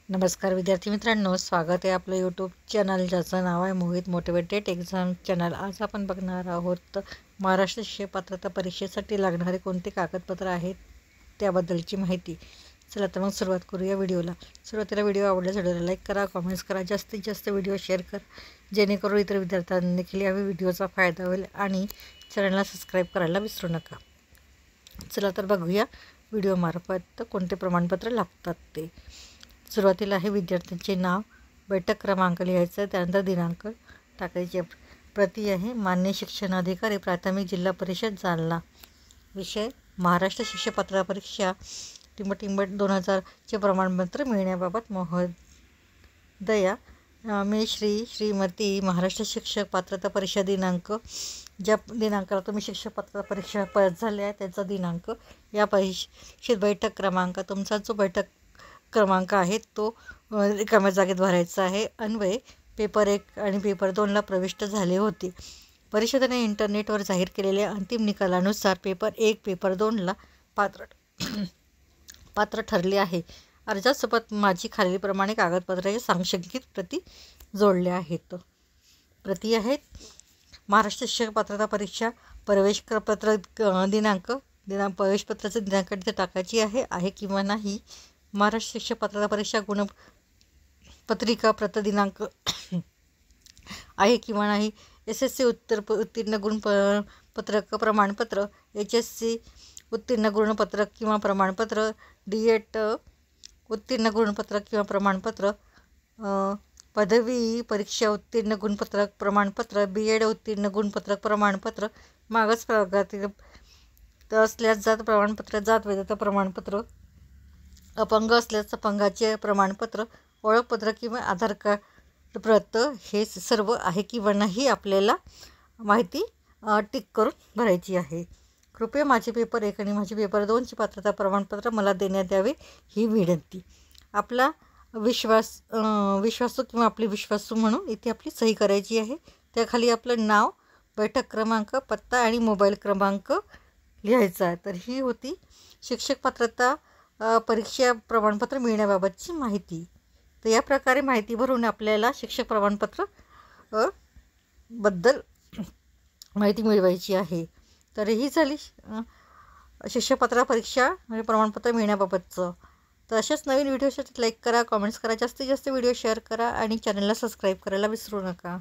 नमस्कार विद्यार्थी मित्रांनो, स्वागत आहे आपलं यूट्यूब चॅनल ज्याचं नाव आहे मोहित मोटिवेटेड एक्झाम चॅनल। आज आपण बघणार आहोत महाराष्ट्र शिक्षक पात्रता परीक्षेसाठी लागणारे कोणते कागदपत्र आहेत त्याबद्दलची माहिती। चला तर मग सुरुवात करूया व्हिडिओला। सुरुवातीला व्हिडिओ आवडल्यास व्हिडिओला लाईक करा, कमेंट्स करा, जास्तीत जास्त व्हिडिओ शेअर करा जेणेकरून इतर विद्यार्थ्यांना देखील या व्हिडिओचा फायदा होईल आणि चॅनलला सबस्क्राईब करायला विसरू नका। चला तर बघूया व्हिडिओमार्फत कोणते प्रमाणपत्र लागतात ते। सुरुवातीला आहे विद्यार्थ्यांचे नाव, बैठक क्रमांक लिहायचा, त्यानंतर दिनांक टाकायचे। प्रति आहे मान्य शिक्षणाधिकारी प्राथमिक जिल्हा परिषद जालना। विषय महाराष्ट्र शिक्षक पात्रता परीक्षा टिंबटिंबट 2000चे प्रमाणपत्र मिळण्याबाबत महोदया मी श्रीमती महाराष्ट्र शिक्षक पात्रता परीक्षा दिनांक, ज्या दिनांकाला तुम्ही शिक्षक पात्रता परीक्षा पास झाले आहे त्याचा दिनांक, या परीक्षेत बैठक क्रमांक, तुमचा जो बैठक क्रमांक आहे तो रिकाम्या जागेत भरायचा आहे। अन्वये पेपर 1 आणि पेपर 2ला प्रविष्ट झाले होते। परिषदेने इंटरनेटवर जाहीर केलेल्या अंतिम निकालानुसार पेपर 1 पेपर 2ला पात्र ठरले आहे। अर्जासोबत माझी खालीलप्रमाणे कागदपत्राचे सांशंकित प्रती जोडल्या आहेत। प्रती आहेत महाराष्ट्र शिक्षक पात्रता परीक्षा प्रवेशपत्र दिनांक, प्रवेशपत्राचे दिनांक तिथे टाकायची आहे किंवा नाही। महाराष्ट्र शिक्षक पात्रता परीक्षा गुणपत्रिका दिनांक आहे किंवा नाही। SSC उत्तीर्ण गुणपत्रक प्रमाणपत्र, HSC उत्तीर्ण गुणपत्रक किंवा प्रमाणपत्र, DET उत्तीर्ण गुणपत्रक किंवा प्रमाणपत्र, पदवी परीक्षा उत्तीर्ण गुणपत्रक प्रमाणपत्र, BEd उत्तीर्ण गुणपत्रक प्रमाणपत्र, मागास प्रवर्गातील असल्यास जात प्रमाणपत्र, जात वैधता प्रमाणपत्र, अपंग असल्यास अपंगाचे प्रमाणपत्र, ओळखपत्र किंवा आधार कार्ड प्रत, हे सर्व आहे किंवा नाही आपल्याला माहिती टिक करून भरायची आहे। कृपया माझे पेपर 1 आणि माझे पेपर 2चे पात्रता प्रमाणपत्र मला देण्यात यावे ही विनंती। आपला विश्वासू किंवा आपली विश्वासू म्हणून इथे आपली सही करायची आहे। त्याखाली आपलं नाव, बैठक क्रमांक, पत्ता आणि मोबाईल क्रमांक लिहायचा आहे। तर ही होती शिक्षक पात्रता परीक्षा प्रमाणपत्र मिळण्याबाबतची माहिती। तर या प्रकारे माहिती भरून आपल्याला शिक्षक प्रमाणपत्र बद्दल माहिती मिळवायची आहे। तर ही झाली शिक्षक पात्रता परीक्षा म्हणजे प्रमाणपत्र मिळण्याबाबतचं। तर अशाच नवीन व्हिडिओसाठी लाईक करा, कमेंट्स करा, जास्तीत जास्त व्हिडिओ शेअर करा आणि चॅनलला सबस्क्राईब करायला विसरू नका।